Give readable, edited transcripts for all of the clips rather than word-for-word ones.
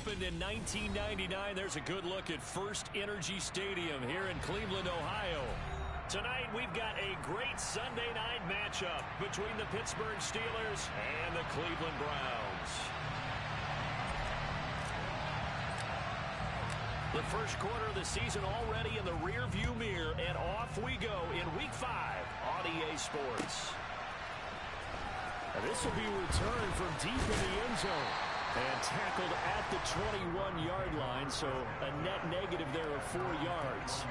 opened in 1999. There's a good look at First Energy Stadium here in Cleveland, Ohio. Tonight, we've got a great Sunday night matchup between the Pittsburgh Steelers and the Cleveland Browns. The first quarter of the season already in the rearview mirror, and off we go in Week 5 on EA Sports. And this will be returned from deep in the end zone and tackled at the 21-yard line, so a net negative there of 4 yards.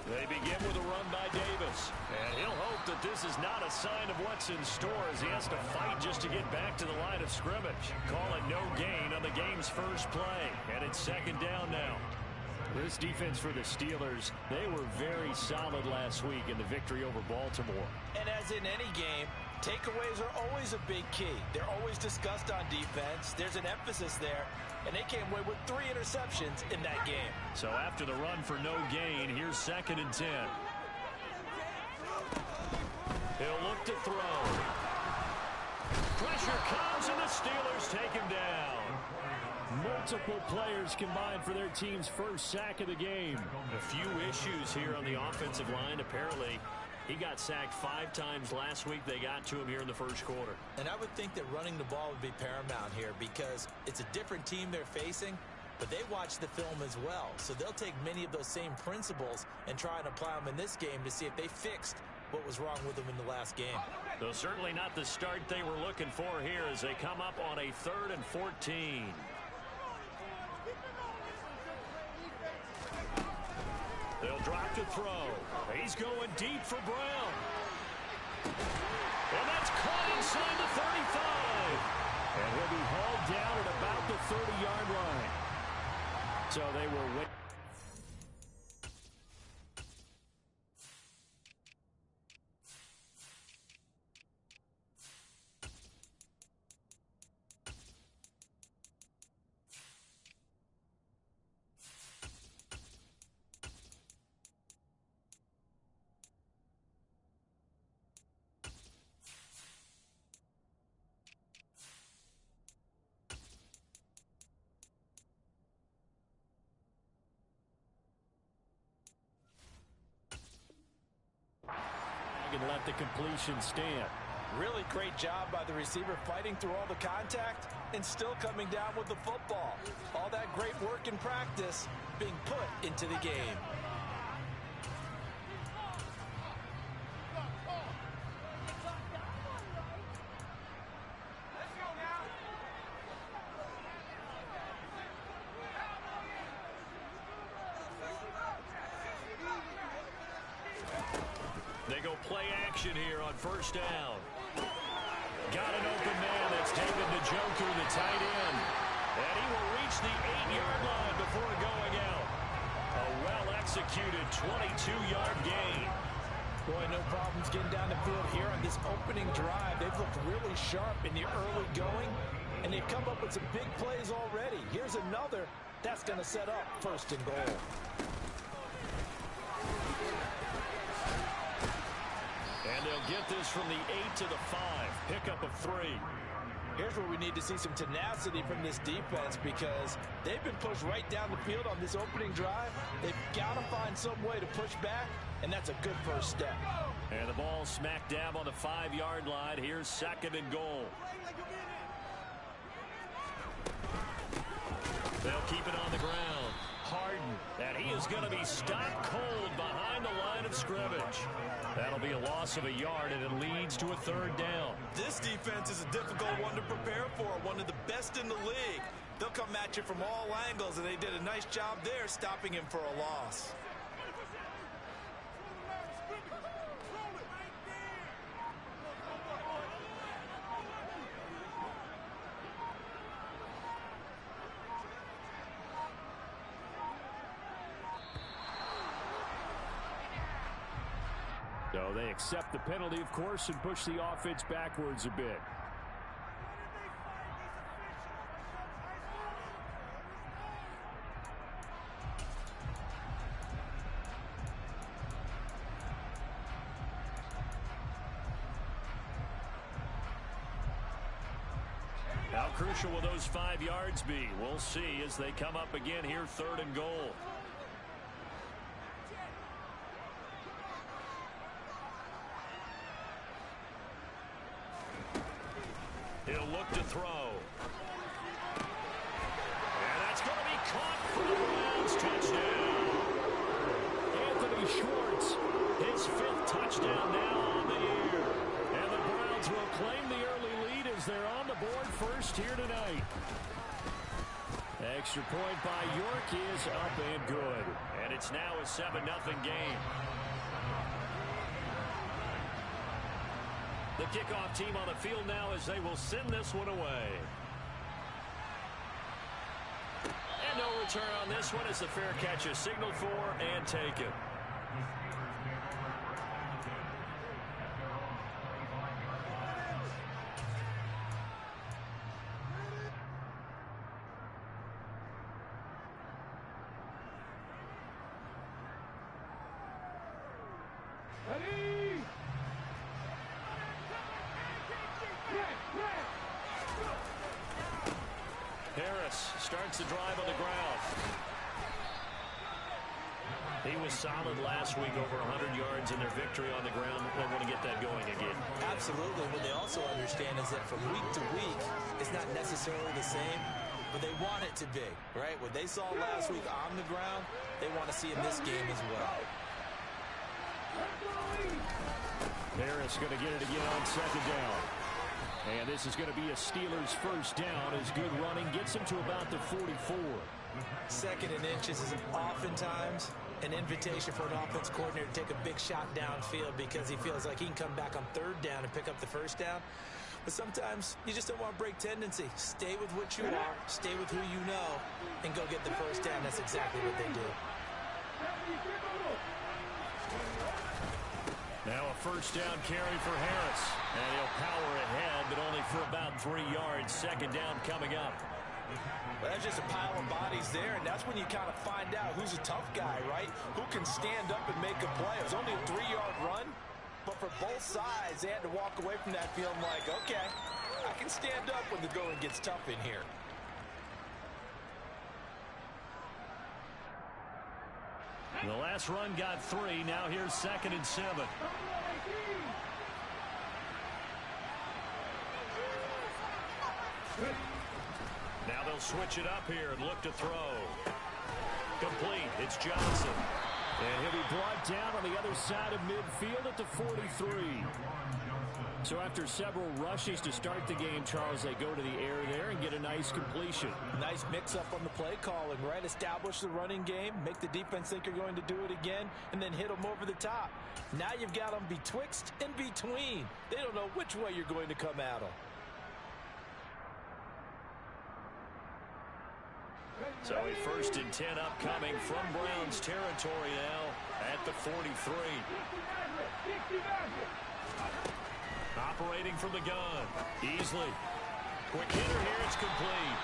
They begin with a run by Davis. And he'll hope that this is not a sign of what's in store as he has to fight just to get back to the line of scrimmage. Call it no gain on the game's first play. And it's second down now. This defense for the Steelers, they were very solid last week in the victory over Baltimore. And as in any game, takeaways are always a big key. They're always discussed on defense. There's an emphasis there. And they came away with 3 interceptions in that game. So after the run for no gain, here's second and 10. He'll look to throw. Pressure comes, and the Steelers take him down. Multiple players combined for their team's first sack of the game. A few issues here on the offensive line. Apparently, he got sacked 5 times last week. They got to him here in the first quarter. And I would think that running the ball would be paramount here because it's a different team they're facing, but they watch the film as well. So they'll take many of those same principles and try and apply them in this game to see if they fixed what was wrong with them in the last game. Though certainly not the start they were looking for here as they come up on a 3rd and 14. They'll drop to throw. He's going deep for Brown. And that's caught inside the 35. And he'll be hauled down at about the 30-yard line. So they were waiting. And let the completion stand. Really great job by the receiver fighting through all the contact and still coming down with the football. All that great work in practice being put into the game. They go play action here on first down. Got an open man that's taken to Joker, the tight end. And he will reach the 8-yard line before going out. A well-executed 22-yard gain. Boy, no problems getting down the field here on this opening drive. They've looked really sharp in the early going, and they've come up with some big plays already. Here's another that's going to set up first and goal. And they'll get this from the 8 to the 5. Pickup of 3. Here's where we need to see some tenacity from this defense because they've been pushed right down the field on this opening drive. They've got to find some way to push back, and that's a good first step. And the ball smack dab on the 5-yard line. Here's second and goal. They'll keep it on the ground. Harden, and he is going to be stopped cold behind the line of scrimmage. That'll be a loss of a yard, and it leads to a 3rd down. This defense is a difficult one to prepare for, one of the best in the league. They'll come at you from all angles, and they did a nice job there stopping him for a loss. So they accept the penalty, of course, and push the offense backwards a bit. How crucial will those 5 yards be? We'll see as they come up again here, 3rd and goal. He'll look to throw. And that's going to be caught for the Browns. Touchdown. Anthony Schwartz, his 5th touchdown now on the year. And the Browns will claim the early lead as they're on the board first here tonight. extra point by York is up and good. And it's now a 7-0 game. The kickoff team on the field now as they will send this one away. And no return on this one as the fair catch is signaled for and taken. Starts the drive on the ground. He was solid last week, over 100 yards in their victory on the ground. They want to get that going again. Absolutely. What they also understand is that from week to week, it's not necessarily the same, but they want it to be, right? What they saw last week on the ground, they want to see in this game as well. Harris going to get it again on 2nd down. And this is going to be a Steelers first down as good running gets him to about the 44. 2nd and inches is oftentimes an invitation for an offense coordinator to take a big shot downfield because he feels like he can come back on 3rd down and pick up the first down. But sometimes you just don't want to break tendency. Stay with what you are, stay with who you know, and go get the first down. That's exactly what they do. Now a first down carry for Harris. And he'll power ahead, but only for about 3 yards. 2nd down coming up. Well, that's just a pile of bodies there, and that's when you kind of find out who's a tough guy, right? Who can stand up and make a play. It was only a 3-yard run, but for both sides, they had to walk away from that feeling like, okay, I can stand up when the going gets tough in here. The last run got 3. Now here's 2nd and 7. Now they'll switch it up here and look to throw. Complete. It's Johnson. And he'll be brought down on the other side of midfield at the 43. So after several rushes to start the game, Charles, they go to the air there and get a nice completion. Nice mix-up on the play calling, right? Establish the running game, make the defense think you're going to do it again, and then hit them over the top. Now you've got them betwixt and between. They don't know which way you're going to come at them. So a 1st and 10 upcoming from Browns territory now at the 43. Operating from the gun. Easley. Quick hitter here. It's complete.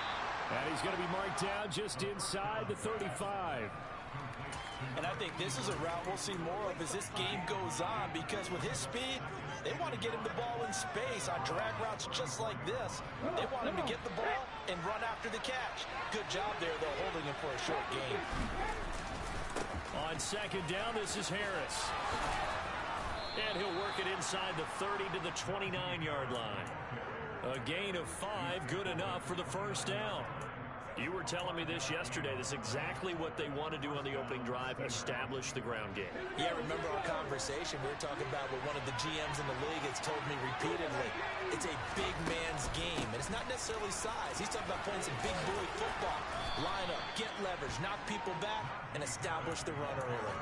And he's going to be marked down just inside the 35. And I think this is a route we'll see more of as this game goes on, because with his speed, they want to get him the ball in space on drag routes just like this. They want him to get the ball and run after the catch. Good job there, though, holding him for a short gain. On 2nd down, this is Harris. And he'll work it inside the 30 to the 29-yard line. A gain of 5, good enough for the first down. You were telling me this yesterday. This is exactly what they want to do on the opening drive, establish the ground game. Yeah, remember our conversation. We were talking about what one of the GMs in the league has told me repeatedly. It's a big man's game, and it's not necessarily size. He's talking about playing some big boy football. Line up, get leverage, knock people back, and establish the run early.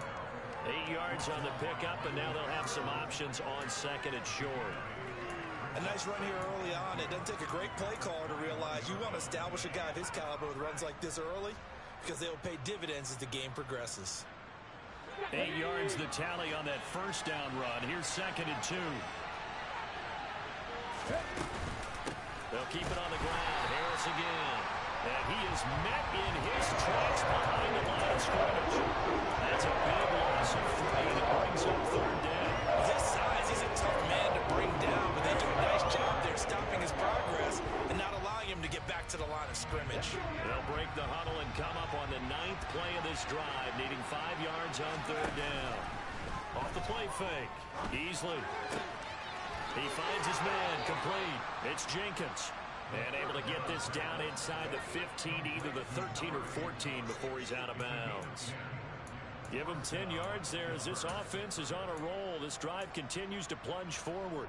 8 yards on the pickup, and now they'll have some options on 2nd and short. A nice run here early on. It doesn't take a great play caller to realize you want to establish a guy of his caliber with runs like this early, because they'll pay dividends as the game progresses. 8 yards the tally on that first down run. Here's 2nd and 2. They'll keep it on the ground. Harris again. And he is met in his tracks behind the line of scrimmage. That's a big loss of 3 that brings up 3rd down. This size, he's a tough man to bring down, but they do a nice job there stopping his progress and not allowing him to get back to the line of scrimmage. They'll break the huddle and come up on the 9th play of this drive, needing 5 yards on 3rd down. Off the play fake. Easley. He finds his man, complete. It's Jenkins. And able to get this down inside the 15, either the 13 or 14 before he's out of bounds. Give him 10 yards there as this offense is on a roll. This drive continues to plunge forward.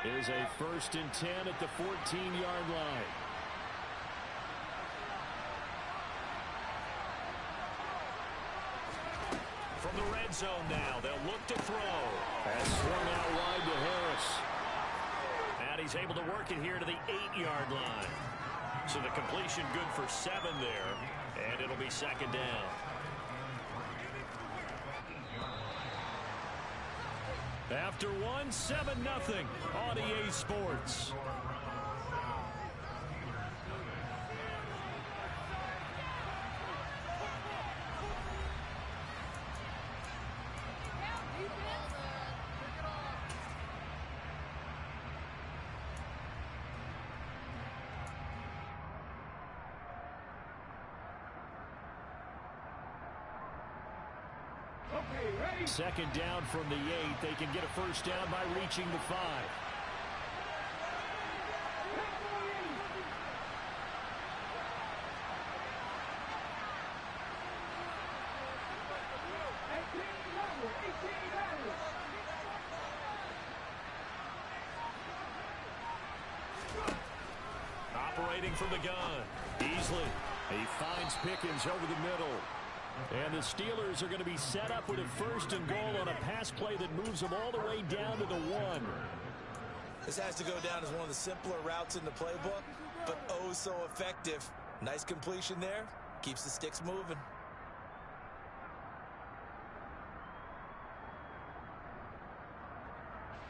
Here's a 1st and 10 at the 14-yard line. From the red zone now, they'll look to throw. And swung out wide to Harris. And he's able to work it here to the 8-yard line. So the completion good for 7 there. And it'll be 2nd down. After one, 7-0 on EA Sports. Second down from the 8. They can get a first down by reaching the 5. Operating from the gun. Easley. He finds Pickens over the middle. And the Steelers are going to be set up with a 1st and goal on a pass play that moves them all the way down to the 1. This has to go down as one of the simpler routes in the playbook, but oh so effective. Nice completion there. Keeps the sticks moving.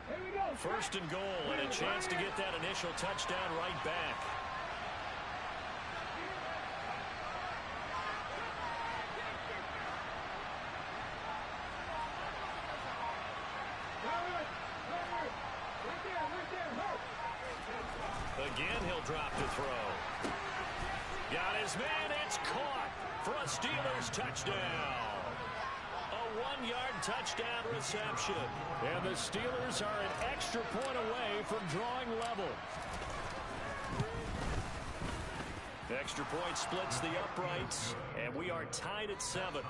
Here we go. 1st and goal and a chance to get that initial touchdown right back. Again, he'll drop the throw. Got his man. It's caught for a Steelers touchdown. A 1-yard touchdown reception. And the Steelers are an extra point away from drawing level. Extra point splits the uprights, and we are tied at 7.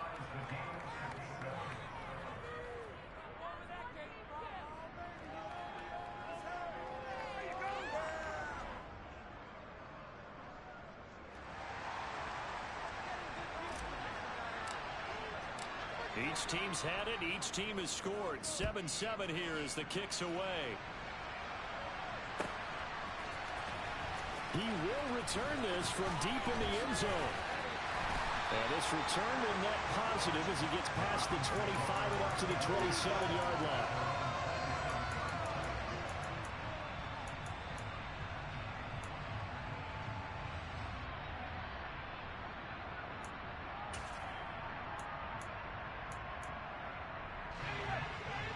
Each team's had it. Each team has scored. 7-7 here as the kick's away. He will return this from deep in the end zone. And this return will net positive as he gets past the 25 and up to the 27-yard line.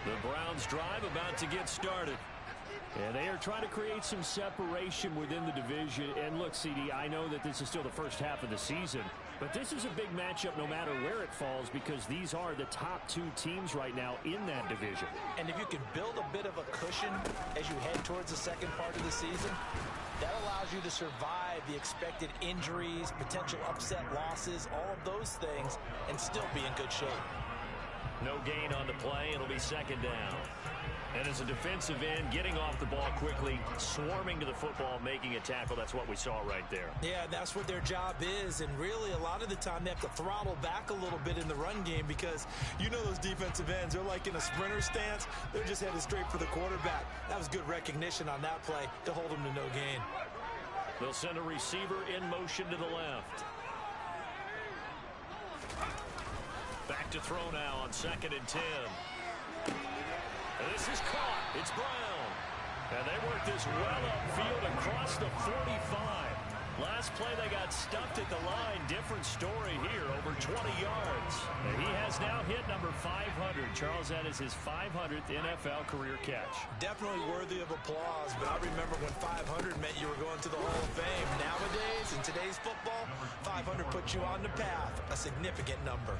The Browns drive about to get started. And they are trying to create some separation within the division. And look, CD, I know that this is still the first half of the season, but this is a big matchup no matter where it falls because these are the top 2 teams right now in that division. And if you can build a bit of a cushion as you head towards the second part of the season, that allows you to survive the expected injuries, potential upset losses, all of those things, and still be in good shape. No gain on the play. It'll be 2nd down. And as a defensive end, getting off the ball quickly, swarming to the football, making a tackle, that's what we saw right there. Yeah, that's what their job is, and really a lot of the time they have to throttle back a little bit in the run game because you know those defensive ends, they're like in a sprinter stance. They're just headed straight for the quarterback. That was good recognition on that play to hold them to no gain. They'll send a receiver in motion to the left. Back to throw now on 2nd and 10. This is caught. It's Brown. And they work this well upfield across the 45. Last play they got stuffed at the line. Different story here, over 20 yards. And he has now hit number 500. Charles, that is his 500th NFL career catch. Definitely worthy of applause, but I remember when 500 meant you were going to the Hall of Fame. Nowadays, in today's football, 500 puts you on the path, a significant number.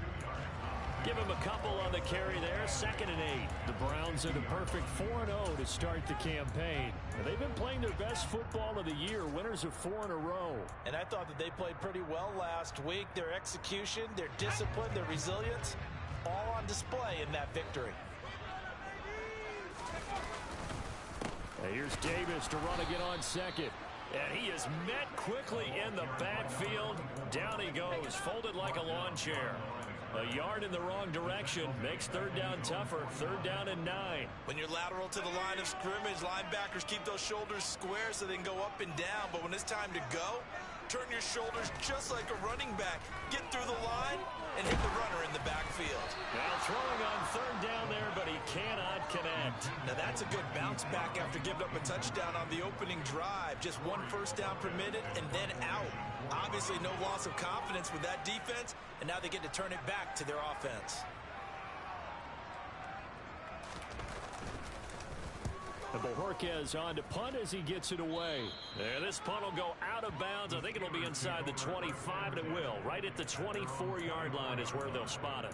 Give him a couple on the carry there. 2nd and 8. The Browns are the perfect 4-0 to start the campaign. They've been playing their best football of the year, winners of 4 in a row. And I thought that they played pretty well last week. Their execution, their discipline, their resilience, all on display in that victory. And here's Davis to run again on 2nd. And he is met quickly in the backfield. Down he goes, folded like a lawn chair. A yard in the wrong direction makes 3rd down tougher. 3rd down and 9. When you're lateral to the line of scrimmage, linebackers keep those shoulders square so they can go up and down. But when it's time to go, turn your shoulders just like a running back. Get through the line and hit the runner in the backfield. Now throwing on 3rd down there, but he cannot connect. Now that's a good bounce back after giving up a touchdown on the opening drive. Just 1 first down per minute and then out. Obviously no loss of confidence with that defense, and now they get to turn it back to their offense. And Bojorquez on to punt as he gets it away. And this punt will go out of bounds. I think it'll be inside the 25, and it will. Right at the 24-yard line is where they'll spot it.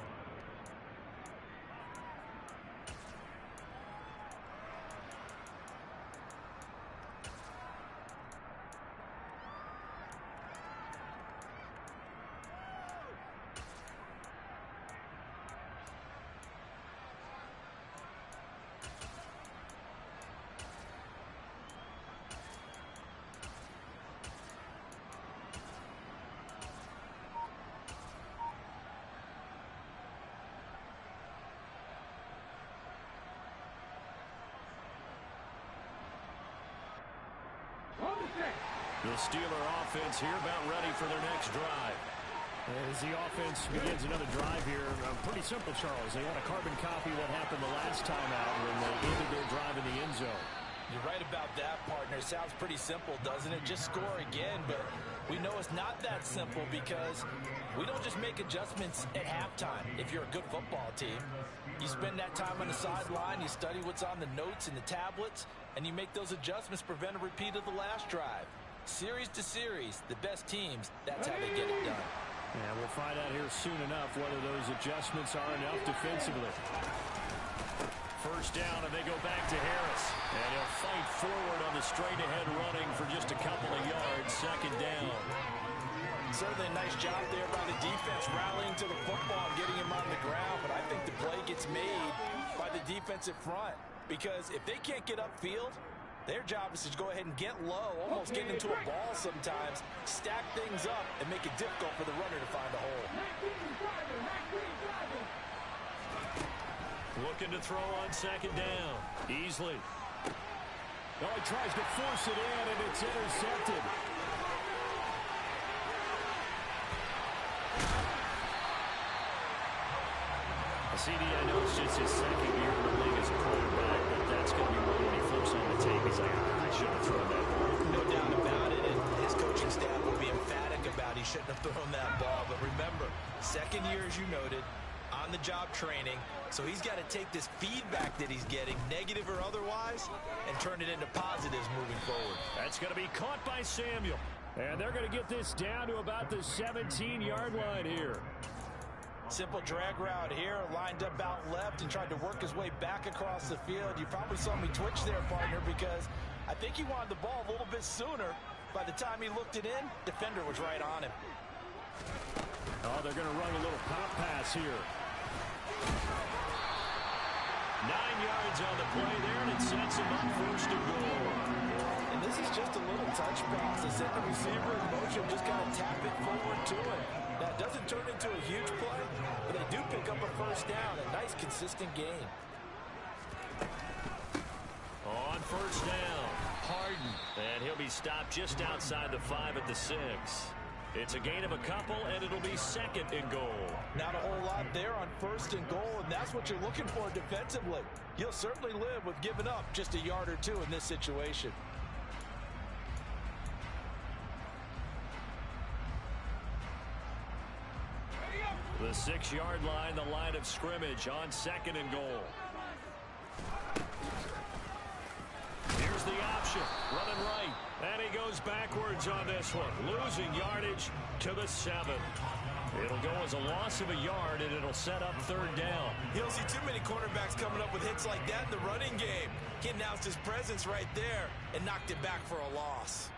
The Steeler offense here about ready for their next drive. As the offense begins another drive here, pretty simple, Charles. They want a carbon copy of what happened the last time out when they ended their drive in the end zone. You're right about that, partner. Sounds pretty simple, doesn't it? Just score again, but we know it's not that simple because we don't just make adjustments at halftime if you're a good football team. You spend that time on the sideline, you study what's on the notes and the tablets, and you make those adjustments, prevent a repeat of the last drive. Series to series, the best teams, that's how they get it done. And we'll find out here soon enough whether those adjustments are enough defensively. First down, and they go back to Harris. And he'll fight forward on the straight-ahead running for just a couple of yards. 2nd down. Certainly a nice job there by the defense, rallying to the football and getting him on the ground. But I think the play gets made by the defensive front. Because if they can't get upfield, their job is to go ahead and get low, almost get into a ball sometimes, stack things up, and make it difficult for the runner to find a hole. Looking to throw on 2nd down. Easley. Oh, he tries to force it in, and it's intercepted. CD, I know it's just his 2nd year in the league as a quarterback, but that's going to be one when he flips on the tape. He's like, I should have thrown that ball. No doubt about it, and his coaching staff will be emphatic about he shouldn't have thrown that ball. But remember, 2nd year, as you noted, on-the-job training, so he's got to take this feedback that he's getting, negative or otherwise, and turn it into positives moving forward. That's going to be caught by Samuel. And they're going to get this down to about the 17-yard line here. Simple drag route here, lined up out left and tried to work his way back across the field. You probably saw me twitch there, partner, because I think he wanted the ball a little bit sooner. By the time he looked it in, defender was right on him. Oh, they're going to run a little pop pass here. 9 yards on the play there, and it sets him up first and goal. And this is just a little touch pass. They set the receiver in motion, just kind of tap it forward to him. Now, it doesn't turn into a huge play, but they do pick up a first down. A nice, consistent gain. On first down, Harden. And he'll be stopped just outside the 5 at the 6. It's a gain of a couple, and it'll be second and goal. Not a whole lot there on first and goal, and that's what you're looking for defensively. You'll certainly live with giving up just a yard or two in this situation. The 6-yard line, the line of scrimmage on second and goal. Here's the option, running right. And he goes backwards on this one, losing yardage to the 7. It'll go as a loss of a yard, and it'll set up third down. You don't see too many quarterbacks coming up with hits like that in the running game. He announced his presence right there and knocked it back for a loss.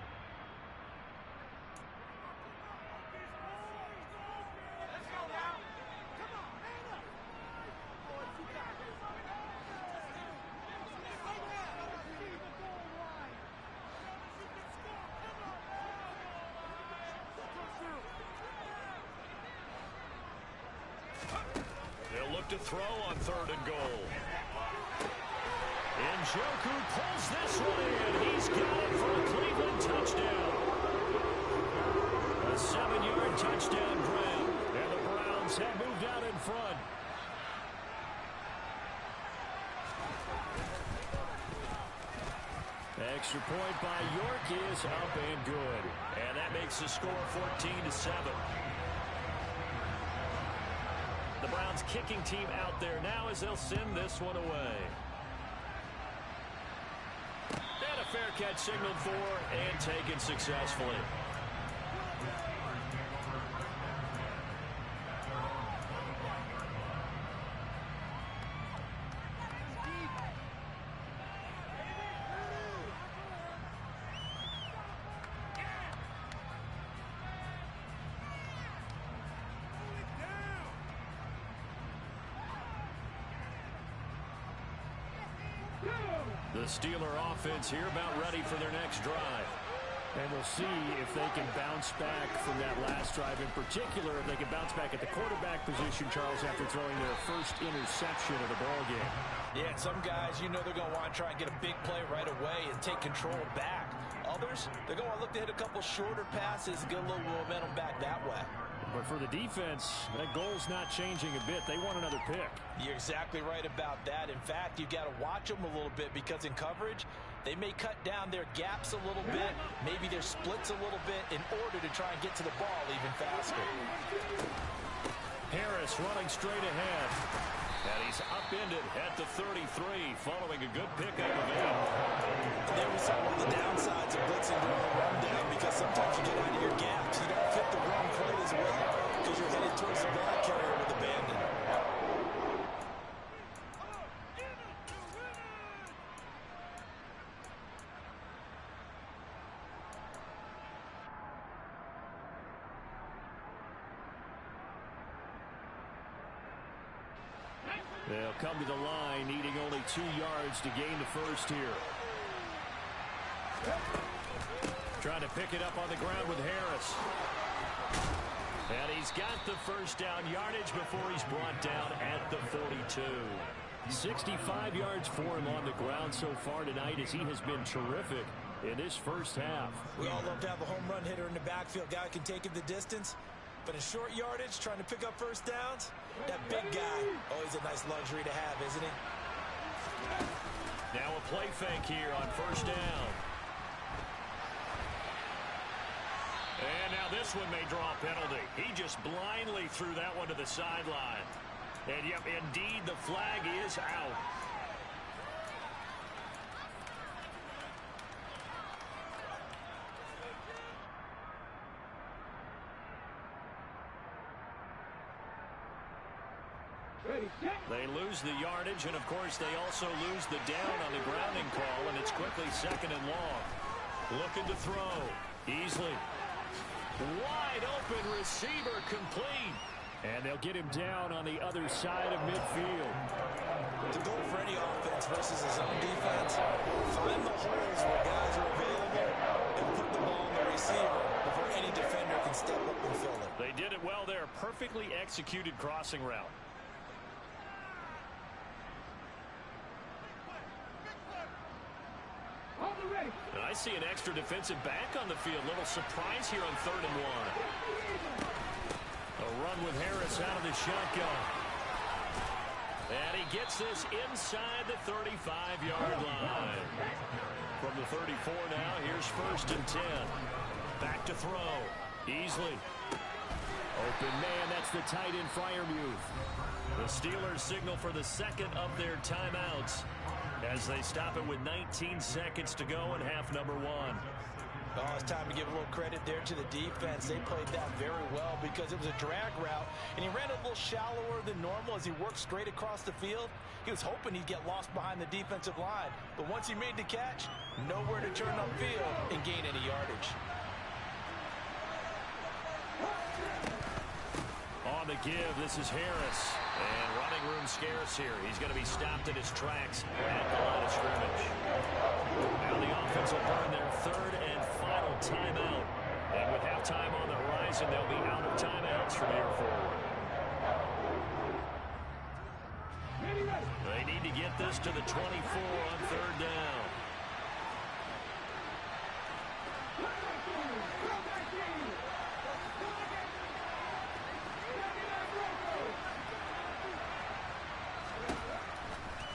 To throw on third and goal. Njoku pulls this one in. He's got it for a Cleveland touchdown. A 7-yard touchdown grab. And the Browns have moved out in front. Extra point by York is up and good. And that makes the score 14-7. The Browns kicking team out there now as they'll send this one away. And a fair catch signaled for and taken successfully. The Steeler offense here about ready for their next drive. And we'll see if they can bounce back from that last drive. In particular, if they can bounce back at the quarterback position, Charles, after throwing their first interception of the ball game. Yeah, some guys, you know they're going to want to try and get a big play right away and take control back. Others, they're going to look to hit a couple shorter passes and get a little momentum back that way. But for the defense, that goal's not changing a bit. They want another pick. You're exactly right about that. In fact, you've got to watch them a little bit because in coverage, they may cut down their gaps a little bit, maybe their splits a little bit in order to try and get to the ball even faster. Harris running straight ahead. And he's upended at the 33 following a good pickup of 8. There we saw one of the downsides of blitzing during the rundown because sometimes you get out of your gaps. You don't fit the run quite as well because you're headed towards the ball carrier with abandon. They'll come to the line, needing only 2 yards to gain the first here. Trying to pick it up on the ground with Harris. And he's got the first down yardage before he's brought down at the 42. 65 yards for him on the ground so far tonight as he has been terrific in this first half. We all love to have a home run hitter in the backfield. Guy can take it the distance. But in short yardage, trying to pick up first downs, that big guy, always a nice luxury to have, isn't he? Now a play fake here on first down. And now this one may draw a penalty. He just blindly threw that one to the sideline. And yep, indeed, the flag is out. They lose the yardage, and of course they also lose the down on the grounding call, and it's quickly second and long. Looking to throw. Easily. Wide open receiver complete. And they'll get him down on the other side of midfield. To go for any offense versus his own defense, find the holes where guys are available and put the ball on the receiver before any defender can step up and fill it. They did it well there. Perfectly executed crossing route. And I see an extra defensive back on the field. Little surprise here on 3rd and 1. A run with Harris out of the shotgun. And he gets this inside the 35-yard line. From the 34 now, here's 1st and 10. Back to throw. Easley. Open man, that's the tight end Freiermuth. The Steelers signal for the second of their timeouts as they stop it with 19 seconds to go in half number 1. Oh, it's time to give a little credit there to the defense. They played that very well because it was a drag route, and he ran a little shallower than normal as he worked straight across the field. He was hoping he'd get lost behind the defensive line, but once he made the catch, nowhere to turn upfield and gain any yardage. On the give, this is Harris. And running room scarce here. He's going to be stopped in his tracks at the line of scrimmage. Now the offense will burn their 3rd and final timeout. And with halftime on the horizon, they'll be out of timeouts from here forward. They need to get this to the 24 on 3rd down.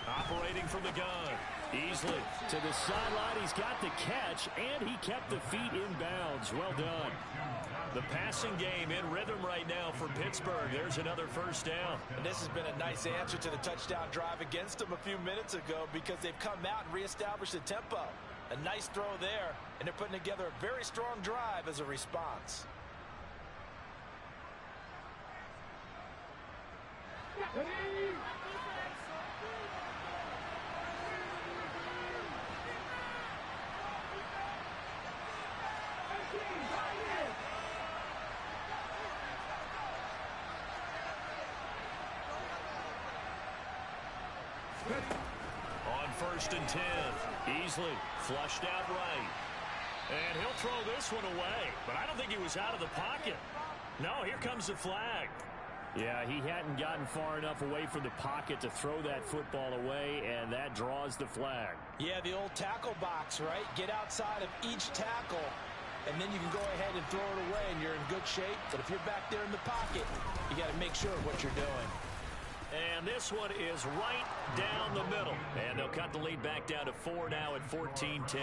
Operating from the gun. Easley to the sideline. He's got the catch, and he kept the feet in bounds. Well done. The passing game in rhythm right now for Pittsburgh. There's another 1st down. And this has been a nice answer to the touchdown drive against them a few minutes ago because they've come out and reestablished the tempo. A nice throw there, and they're putting together a very strong drive as a response. On 1st and 10, Easley flushed out right. And he'll throw this one away, but I don't think he was out of the pocket. No, here comes the flag. Yeah, he hadn't gotten far enough away from the pocket to throw that football away, and that draws the flag. Yeah, the old tackle box, right? Get outside of each tackle, and then you can go ahead and throw it away, and you're in good shape. But if you're back there in the pocket, you got to make sure of what you're doing. And this one is right down the middle. And they'll cut the lead back down to 4 now at 14-10.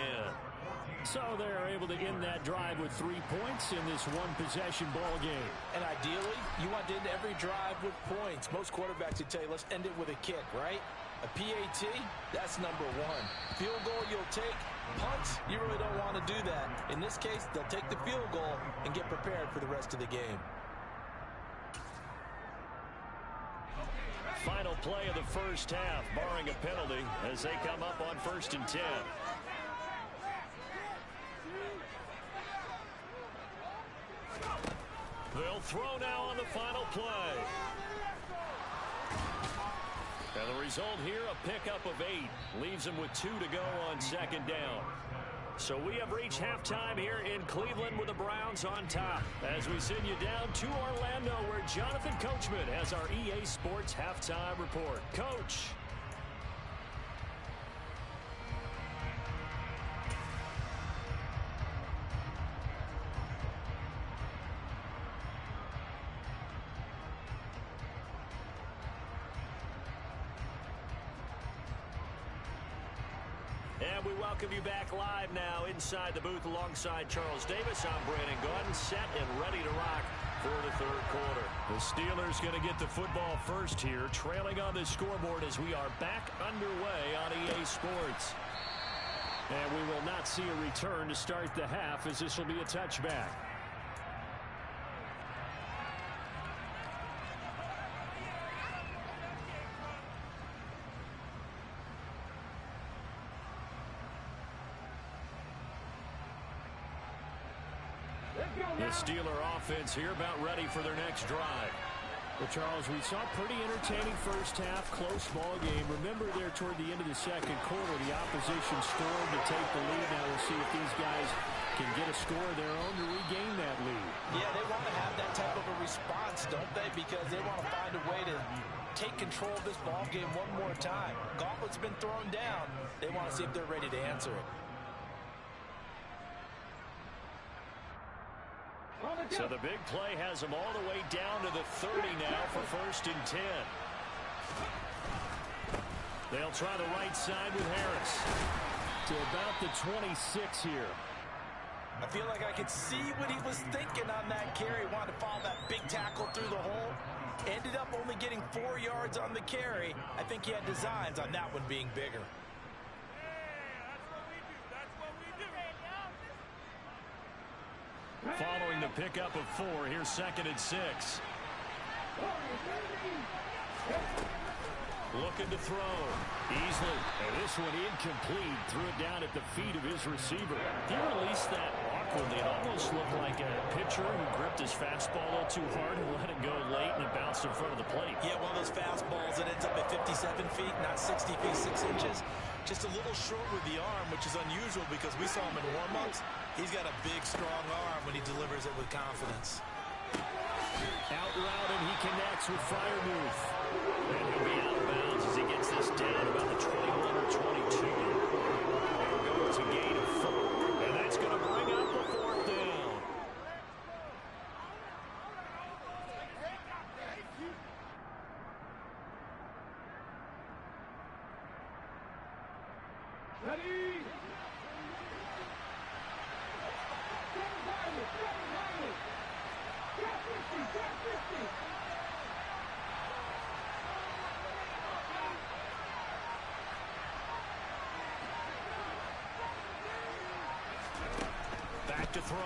So they're able to end that drive with 3 points in this one-possession ball game. And ideally, you want to end every drive with points. Most quarterbacks would tell you, let's end it with a kick, right? A PAT, that's number 1. Field goal you'll take. Punts, you really don't want to do that. In this case, they'll take the field goal and get prepared for the rest of the game. Final play of the first half, barring a penalty, as they come up on 1st and 10. They'll throw now on the final play. And the result here, a pickup of 8. Leaves them with 2 to go on 2nd down. So we have reached halftime here in Cleveland with the Browns on top. As we send you down to Orlando, where Jonathan Coachman has our EA Sports halftime report. Coach. And we welcome you back live now inside the booth alongside Charles Davis. I'm Brandon Gordon, set and ready to rock for the 3rd quarter. The Steelers going to get the football first here, trailing on the scoreboard as we are back underway on EA Sports. And we will not see a return to start the half, as this will be a touchback. The Steeler offense here about ready for their next drive. Well, Charles, we saw pretty entertaining first half, close ball game. Remember there toward the end of the second quarter, the opposition scored to take the lead. Now we'll see if these guys can get a score of their own to regain that lead. Yeah, they want to have that type of a response, don't they? Because they want to find a way to take control of this ball game one more time. Gauntlet's been thrown down. They want to see if they're ready to answer it. So the big play has them all the way down to the 30 now for 1st and 10. They'll try the right side with Harris. To about the 26 here. I feel like I could see what he was thinking on that carry. Wanted to follow that big tackle through the hole. Ended up only getting 4 yards on the carry. I think he had designs on that one being bigger. Following the pickup of 4, here's 2nd and 6. Looking to throw. Easily. And this one incomplete. Threw it down at the feet of his receiver. He released that awkwardly. It almost looked like a pitcher who gripped his fastball a little too hard and let it go late, and it bounced in front of the plate. Yeah, one of those fastballs that ends up at 57 feet, not 60 feet, 6 inches. Just a little short with the arm, which is unusual because we saw him in warm-ups. He's got a big, strong arm when he delivers it with confidence. Out route, and he connects with Freiermuth. And he'll be out of bounds as he gets this down about the 21 or 22. There goes a gain of 4. And that's going to bring up the 4th down. Ready? Back to throw.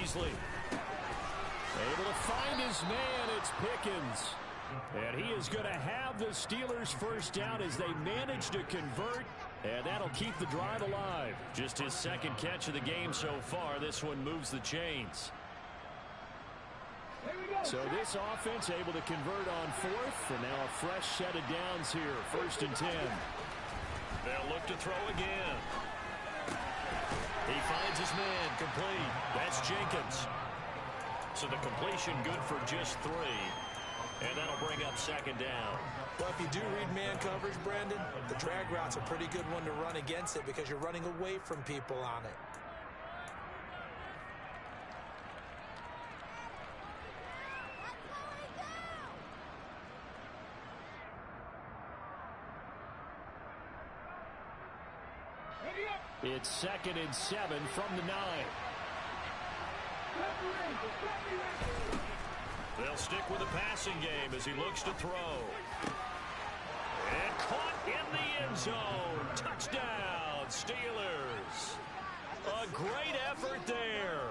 Easily. Able to find his man. It's Pickens. And he is going to have the Steelers first down as they manage to convert. And that'll keep the drive alive. Just his 2nd catch of the game so far. This one moves the chains. So this offense able to convert on 4th. And now a fresh set of downs here. 1st and 10. They'll look to throw again. He finds his man. Complete. That's Jenkins. So the completion good for just 3. And that'll bring up 2nd down. Well, if you do read man coverage, Brandon, the drag route's a pretty good one to run against it because you're running away from people on it. It's 2nd and 7 from the 9. They'll stick with the passing game as he looks to throw. And caught in the end zone. Touchdown, Steelers. A great effort there.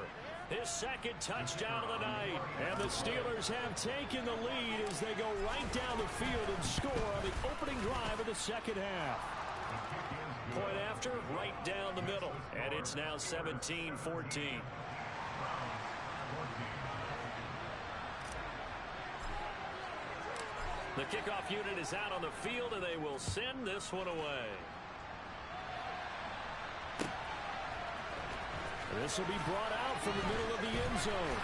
His 2nd touchdown of the night. And the Steelers have taken the lead as they go right down the field and score on the opening drive of the 2nd half. Point after, right down the middle. And it's now 17-14. The kickoff unit is out on the field, and they will send this one away. This will be brought out from the middle of the end zone.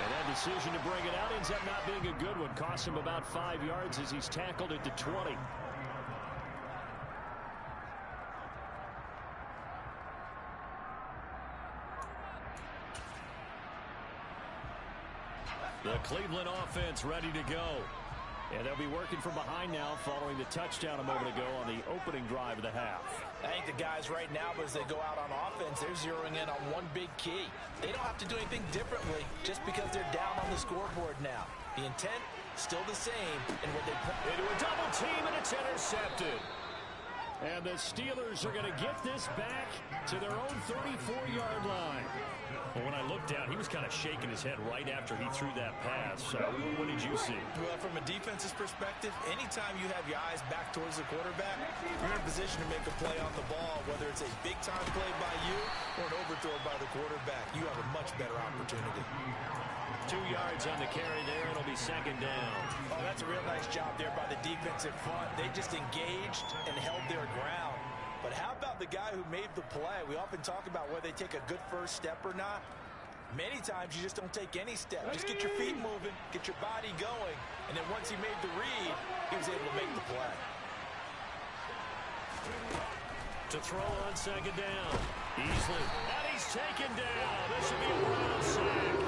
And that decision to bring it out ends up not being a good one. Cost him about 5 yards as he's tackled at the 20. The Cleveland offense ready to go. And they'll be working from behind now following the touchdown a moment ago on the opening drive of the half. I think the guys right now, as they go out on offense, they're zeroing in on one big key. They don't have to do anything differently just because they're down on the scoreboard now. The intent, still the same. And what they put into a double team, and it's intercepted. And the Steelers are going to get this back to their own 34-yard line. Well, when I looked down, he was kind of shaking his head right after he threw that pass. What did you see? Well, from a defense's perspective, anytime you have your eyes back towards the quarterback, you're in a position to make a play on the ball, whether it's a big-time play by you or an overthrow by the quarterback. You have a much better opportunity. 2 yards on the carry there. It'll be second down. Oh, that's a real nice job there by the defensive front. They just engaged and held their ground. But how about the guy who made the play? We often talk about whether they take a good first step or not. Many times you just don't take any step. Just get your feet moving, get your body going, and then once he made the read, he was able to make the play. To throw on second down. Easily. And he's taken down. This will be a Brown sack.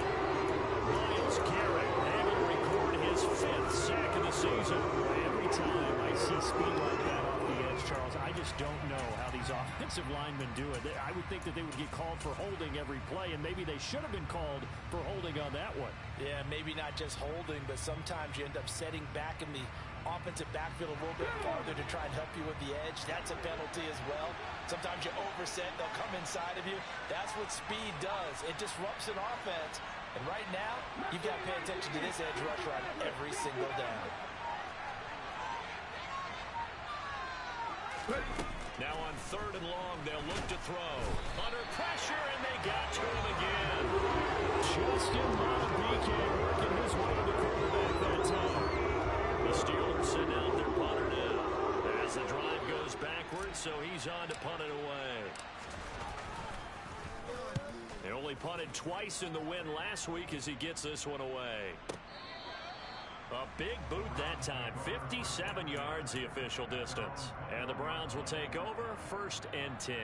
Miles Garrett able to record his 5th sack of the season. Every time I see speed like that off the edge, Charles, I just don't know how these offensive linemen do it. I would think that they would get called for holding every play, and maybe they should have been called for holding on that one. Yeah, maybe not just holding, but sometimes you end up setting back in the offensive backfield a little bit farther to try and help you with the edge. That's a penalty as well. Sometimes you overset, they'll come inside of you. That's what speed does. It disrupts an offense. And right now, you've got to pay attention to this edge rusher on every single down. Now on 3rd and long, they'll look to throw. Under pressure, and they got to him again. Justin Madubuike working his way to the quarterback that time. The Steelers send out their punter now. As the drive goes backwards, so he's on to punt it away. They only punted twice in the win last week as he gets this one away. A big boot that time. 57 yards the official distance. And the Browns will take over 1st and 10.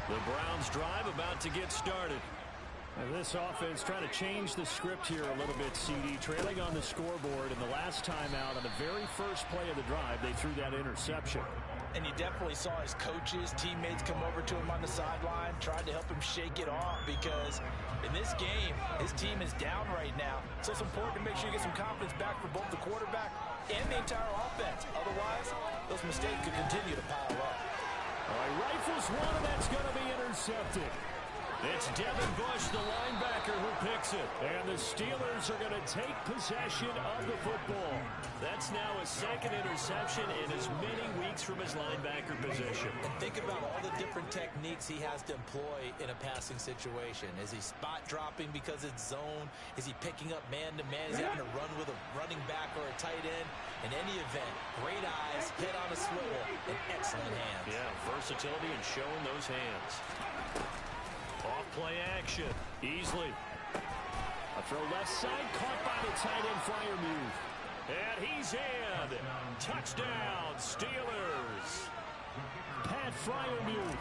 The Browns drive about to get started. And this offense trying to change the script here a little bit, CD. Trailing on the scoreboard, and the last time out on the very first play of the drive, they threw that interception. And you definitely saw his coaches, teammates come over to him on the sideline, tried to help him shake it off because in this game, his team is down right now. So it's important to make sure you get some confidence back for both the quarterback and the entire offense. Otherwise, those mistakes could continue to pile up. All right, rifles one, and that's going to be intercepted. It's Devin Bush, the linebacker, who picks it. And the Steelers are going to take possession of the football. That's now his 2nd interception in as many weeks from his linebacker position. And think about all the different techniques he has to employ in a passing situation. Is he spot dropping because it's zone? Is he picking up man-to-man? Is he having to run with a running back or a tight end? In any event, great eyes, head on a swivel, and excellent hands. Yeah, versatility and showing those hands. Off-play action. Easily. A throw left side, caught by the tight end Freiermuth. And he's in. Touchdown, Steelers. Pat Freiermuth.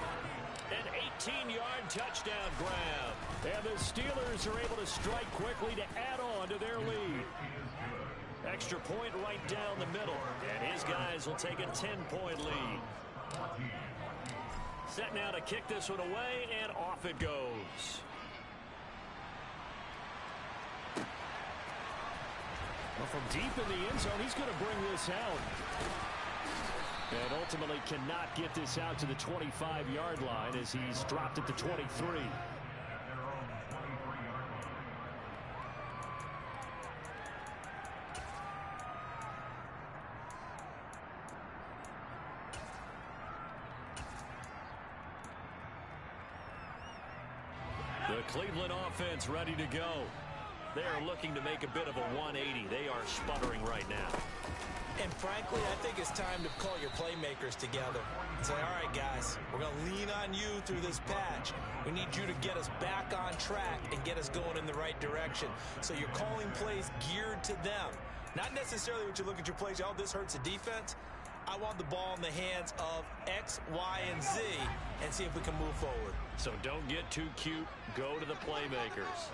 An 18-yard touchdown grab. And the Steelers are able to strike quickly to add on to their lead. Extra point right down the middle. And his guys will take a 10-point lead. Set now to kick this one away, and off it goes. Well, from deep in the end zone, he's going to bring this out. And ultimately cannot get this out to the 25-yard line as he's dropped at the 23. The Cleveland offense ready to go. They are looking to make a bit of a 180. They are sputtering right now. And frankly, I think it's time to call your playmakers together and say, all right, guys, we're going to lean on you through this patch. We need you to get us back on track and get us going in the right direction. So you're calling plays geared to them. Not necessarily what you look at your plays, oh, this hurts the defense. I want the ball in the hands of X, Y, and Z and see if we can move forward. So don't get too cute. Go to the playmakers.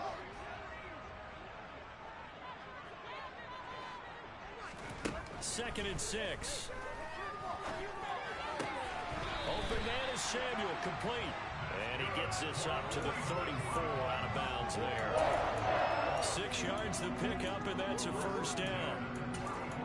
Second and 6. Open man is Samuel, complete. And he gets this up to the 34, out of bounds there. 6 yards the pickup, and that's a first down.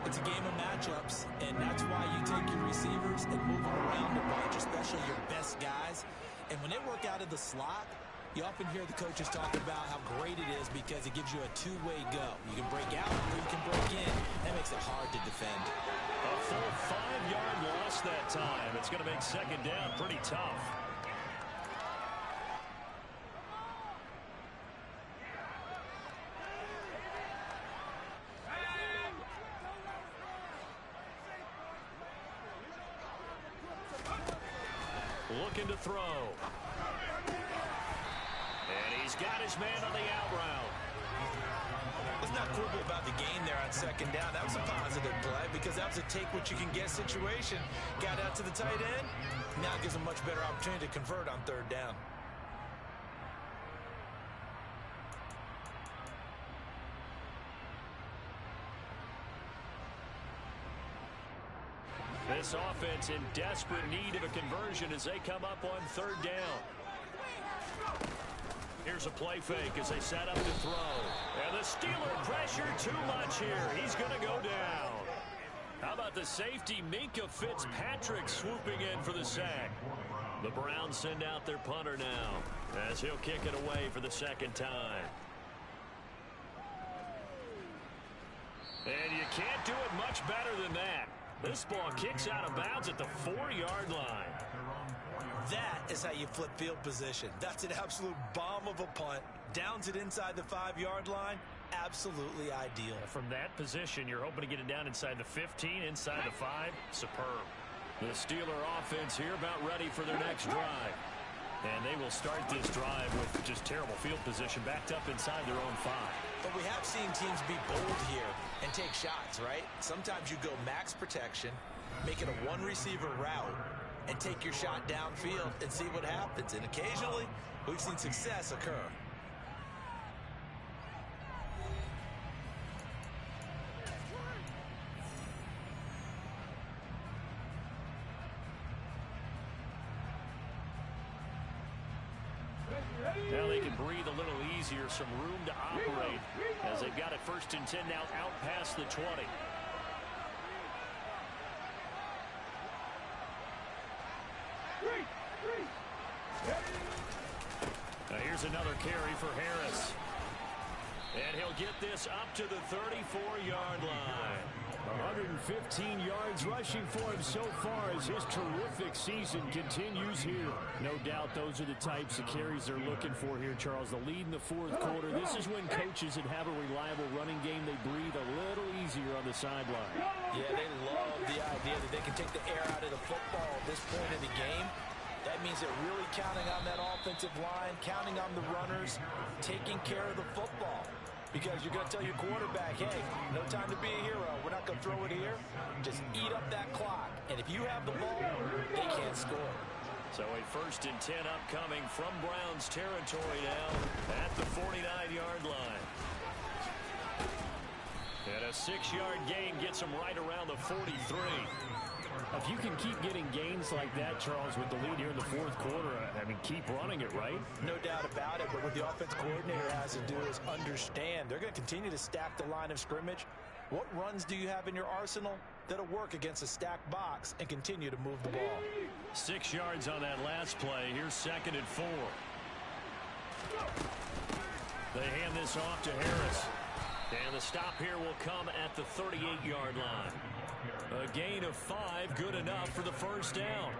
It's a game of matchups, and that's why you take your receivers and move them around a bunch, especially your best guys. And when they work out of the slot, you often hear the coaches talk about how great it is because it gives you a two-way go. You can break out or you can break in. That makes it hard to defend. A full 5-yard loss that time. It's going to make second down pretty tough. Looking to throw. And he's got his man on the out route. Let's not quibble about the gain there on second down. That was a positive play because that was a take-what-you-can-get situation. Got out to the tight end. Now gives him a much better opportunity to convert on third down. This offense in desperate need of a conversion as they come up on third down. Here's a play fake as they set up to throw. And the Steeler pressure too much here. He's going to go down. How about the safety, Minka Fitzpatrick, swooping in for the sack. The Browns send out their punter now as he'll kick it away for the second time. And you can't do it much better than that. This ball kicks out of bounds at the 4-yard line. That is how you flip field position. That's an absolute bomb of a punt. Downs it inside the 5-yard line. Absolutely ideal. From that position, you're hoping to get it down inside the 15, inside the 5. Superb. The Steeler offense here about ready for their next drive. And they will start this drive with just terrible field position backed up inside their own 5. But we have seen teams be bold here and take shots, right? Sometimes you go max protection, make it a one-receiver route, and take your shot downfield and see what happens. And occasionally, we've seen success occur. Now they can breathe a little easier, some room to operate as they've got it 1st and 10 now out past the 20. Now here's another carry for Harris. And he'll get this up to the 34-yard line. 115 yards rushing for him so far as his terrific season continues here. No doubt those are the types of carries they're looking for here, Charles. The lead in the 4th quarter. This is when coaches that have a reliable running game, they breathe a little easier on the sideline. Yeah, they love the idea that they can take the air out of the football at this point in the game. That means they're really counting on that offensive line, counting on the runners, taking care of the football. Because you're going to tell your quarterback, hey, no time to be a hero. We're not going to throw it here. Just eat up that clock. And if you have the ball, they can't score. So a 1st and 10 upcoming from Browns territory now at the 49-yard line. And a 6-yard gain gets them right around the 43. If you can keep getting gains like that, Charles, with the lead here in the 4th quarter, I mean, keep running it, right? No doubt about it, but what the offense coordinator has to do is understand. They're going to continue to stack the line of scrimmage. What runs do you have in your arsenal that'll work against a stacked box and continue to move the ball? 6 yards on that last play. Here's 2nd and 4. They hand this off to Harris. And the stop here will come at the 38-yard line. A gain of 5, good enough for the 1st down.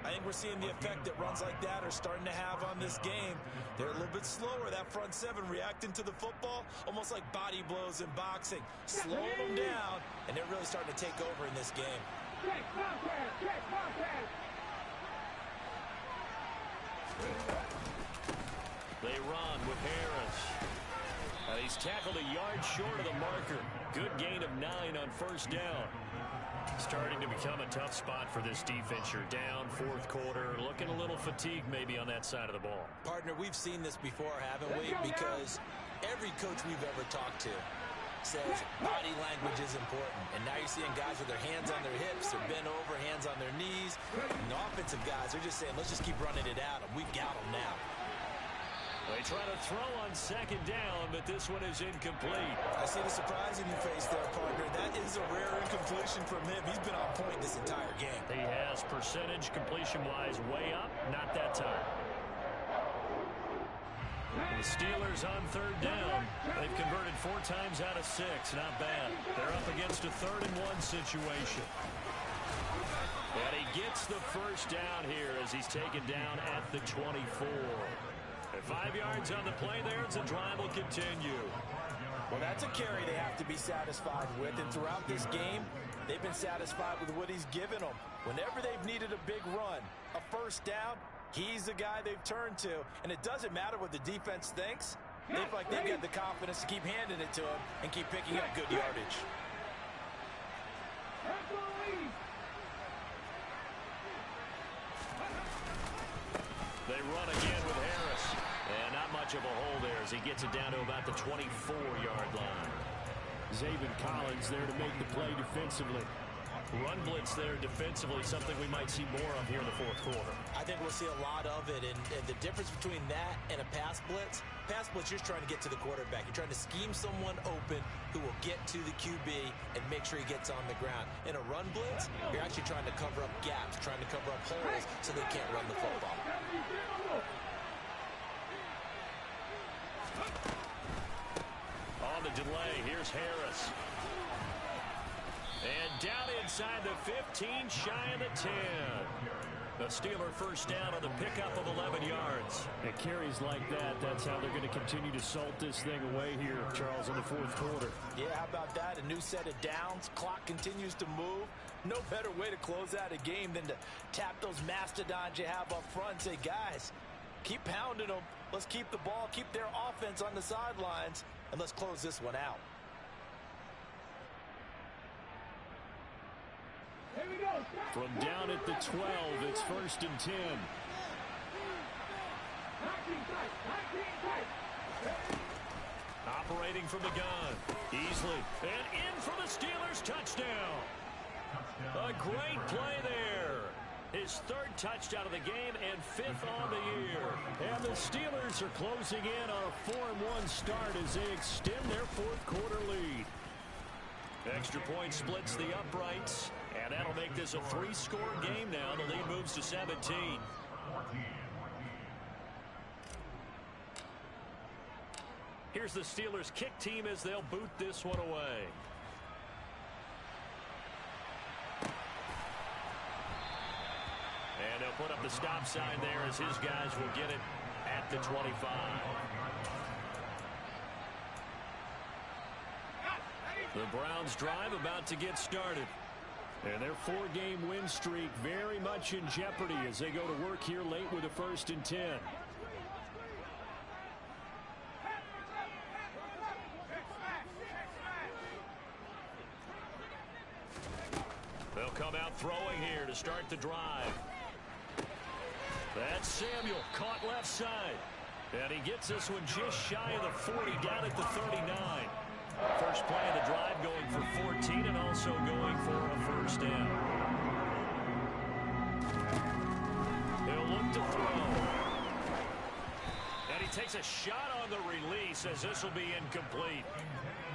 I think we're seeing the effect that runs like that are starting to have on this game. They're a little bit slower, that front 7 reacting to the football, almost like body blows in boxing. Slow them down, and they're really starting to take over in this game. They run with Harris. He's tackled a yard short of the marker. Good gain of 9 on 1st down. Starting to become a tough spot for this defense. You're down 4th quarter, looking a little fatigued maybe on that side of the ball. Partner, we've seen this before, haven't we? Because every coach we've ever talked to says body language is important. And now you're seeing guys with their hands on their hips, they're bent over, hands on their knees. And the offensive guys are just saying, let's just keep running it out. We've got them now. They They try to throw on second down, but this one is incomplete. I see the surprise in your face there, partner. That is a rare incompletion from him. He's been on point this entire game. He has percentage completion-wise way up, not that time. The Steelers on third down. They've converted 4 times out of 6. Not bad. They're up against a 3rd-and-1 situation. And he gets the first down here as he's taken down at the 24. At 5 yards on the play there, the drive will continue. Well, that's a carry they have to be satisfied with. And throughout this game, they've been satisfied with what he's given them. Whenever they've needed a big run, a first down, he's the guy they've turned to. And it doesn't matter what the defense thinks. They feel like they've got the confidence to keep handing it to him and keep picking up good yardage. They run again with Harris. And not much of a hole there as he gets it down to about the 24-yard line. Zaven Collins there to make the play defensively. Run blitz there defensively, something we might see more of here in the 4th quarter. I think we'll see a lot of it, and the difference between that and a pass blitz, you're just trying to get to the quarterback. You're trying to scheme someone open who will get to the QB and make sure he gets on the ground. In a run blitz, you're actually trying to cover up gaps, trying to cover up holes so they can't run the football. On the delay, here's Harris. And down inside the 15, shy of the 10. The Steeler first down on the pickup of 11 yards. It carries like that. That's how they're going to continue to salt this thing away here, Charles, in the 4th quarter. Yeah, how about that? A new set of downs. Clock continues to move. No better way to close out a game than to tap those mastodons you have up front and say, guys, keep pounding them. Let's keep the ball, keep their offense on the sidelines, and let's close this one out. From down at the 12, it's 1st and 10. Operating from the gun. Easily. And in for the Steelers touchdown. A great play there. His 3rd touchdown of the game and 5th on the year. And the Steelers are closing in on a 4-1 start as they extend their 4th quarter lead. Extra point splits the uprights, and that'll make this a 3-score game now. The lead moves to 17. Here's the Steelers kick team as they'll boot this one away. And they'll put up the stop sign there as his guys will get it at the 25. The Browns drive about to get started. And their 4-game win streak very much in jeopardy as they go to work here late with a 1st and 10. They'll come out throwing here to start the drive. That's Samuel caught left side. And he gets this one just shy of the 40 down at the 39. First play of the drive going for 14 and also going for a first down. He'll look to throw. And he takes a shot on the release as this will be incomplete.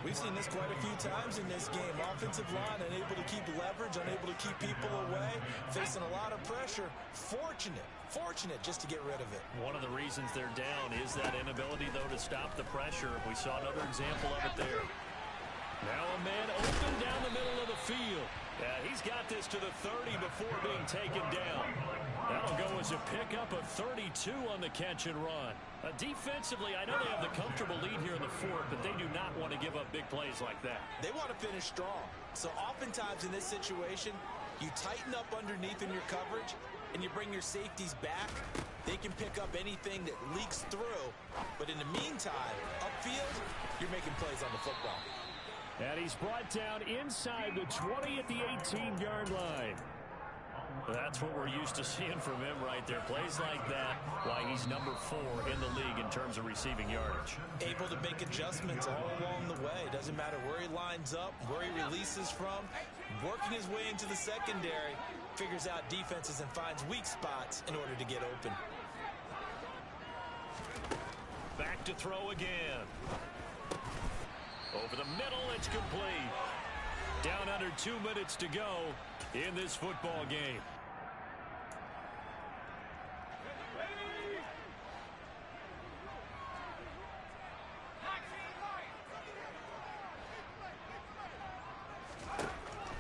We've seen this quite a few times in this game. Offensive line unable to keep leverage, unable to keep people away, facing a lot of pressure. Fortunate just to get rid of it. One of the reasons they're down is that inability, though, to stop the pressure. We saw another example of it there. Now a man open down the middle of the field. Yeah, he's got this to the 30 before being taken down. That'll go as a pickup of 32 on the catch and run. Defensively, I know they have the comfortable lead here in the 4th, but they do not want to give up big plays like that. They want to finish strong. So oftentimes in this situation, you tighten up underneath in your coverage, and you bring your safeties back. They can pick up anything that leaks through. But in the meantime, upfield, you're making plays on the football. And he's brought down inside the 20 at the 18-yard line. That's what we're used to seeing from him right there. Plays like that, why he's number 4 in the league in terms of receiving yardage. Able to make adjustments all along the way. Doesn't matter where he lines up, where he releases from. Working his way into the secondary, figures out defenses and finds weak spots in order to get open. to throw again. Over the middle, it's complete. Down under 2 minutes to go in this football game.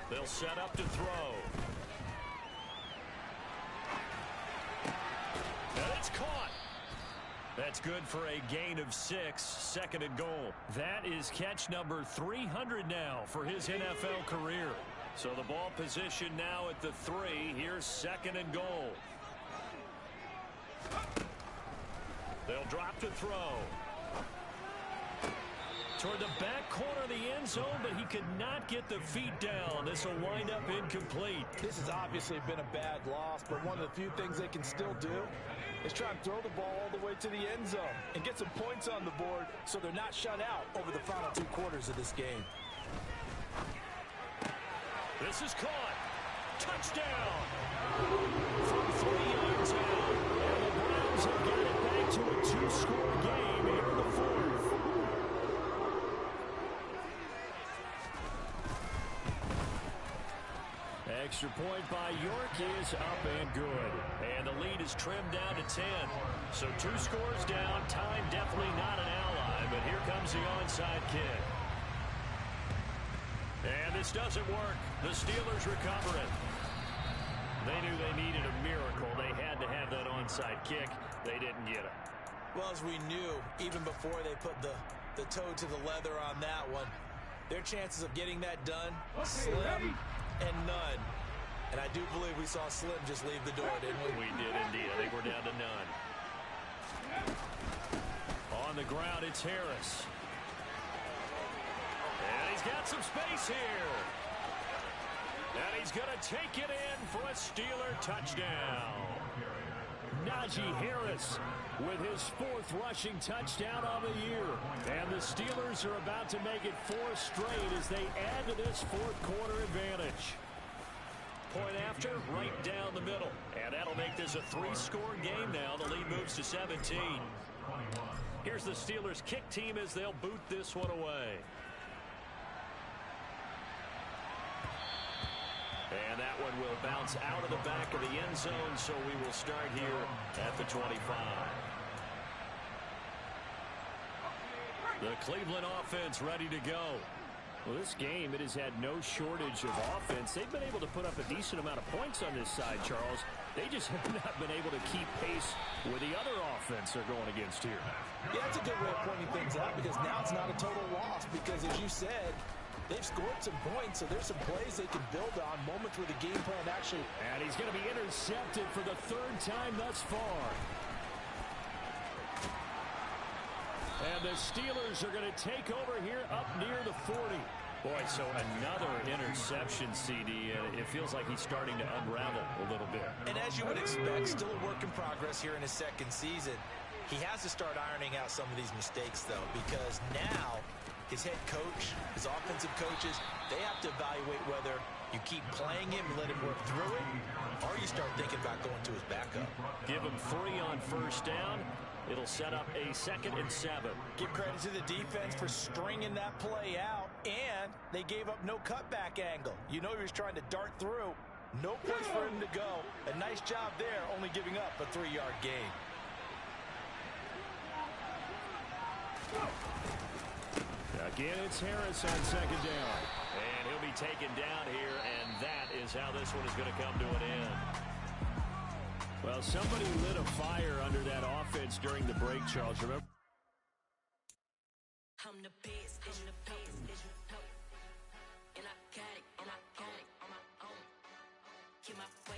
They'll set up to throw. And it's caught. That's good for a gain of 6, second and goal. That is catch number 300 now for his NFL career. So the ball position now at the 3. Here's second and goal. They'll drop to throw. Toward the back corner of the end zone, but he could not get the feet down. This will wind up incomplete. This has obviously been a bad loss, but one of the few things they can still do is try and throw the ball all the way to the end zone and get some points on the board so they're not shut out over the final 2 quarters of this game. This is caught. Touchdown. From 3 yards out. And the Browns have got it back to a 2-score game here in the 4th. Extra point by York is up and good. And the lead is trimmed down to 10. So 2 scores down. Time definitely not an ally, but here comes the onside kick. And this doesn't work. The Steelers recover it. They knew they needed a miracle. They had to have that onside kick. They didn't get it. Well, as we knew, even before they put the toe to the leather on that one, their chances of getting that done, slim and none. And I do believe we saw Slim just leave the door, didn't we? We did indeed. I think we're down to none. On the ground, it's Harris. And he's got some space here. And he's going to take it in for a Steeler touchdown. Najee Harris with his 4th rushing touchdown on the year. And the Steelers are about to make it 4 straight as they add to this 4th quarter advantage. Point after, right down the middle. And that'll make this a 3-score game now. The lead moves to 17. Here's the Steelers kick team as they'll boot this one away. And that one will bounce out of the back of the end zone, so we will start here at the 25. The Cleveland offense ready to go. Well, this game, it has had no shortage of offense. They've been able to put up a decent amount of points on this side, Charles. They just have not been able to keep pace with the other offense they're going against here. Yeah, that's a good way of pointing things out because now it's not a total loss because, as you said, they've scored some points, so there's some plays they can build on, moments where the game plan actually... And he's going to be intercepted for the 3rd time thus far. And the Steelers are going to take over here up near the 40. Boy, so another interception, CD. It feels like he's starting to unravel a little bit. And as you would expect, still a work in progress here in his 2nd season. He has to start ironing out some of these mistakes, though, because now his head coach, his offensive coaches, they have to evaluate whether you keep playing him and let him work through it, or you start thinking about going to his backup. Give him 3 on 1st down. It'll set up a 2nd and 7. Give credit to the defense for stringing that play out, and they gave up no cutback angle. You know he was trying to dart through. No place for him to go. A nice job there, only giving up a 3-yard gain. Again, it's Harris on 2nd down. And he'll be taken down here, and that is how this one is going to come to an end. Well, somebody lit a fire under that offense during the break, Charles. Remember? I'm the best, and I got it on my own. Get my way.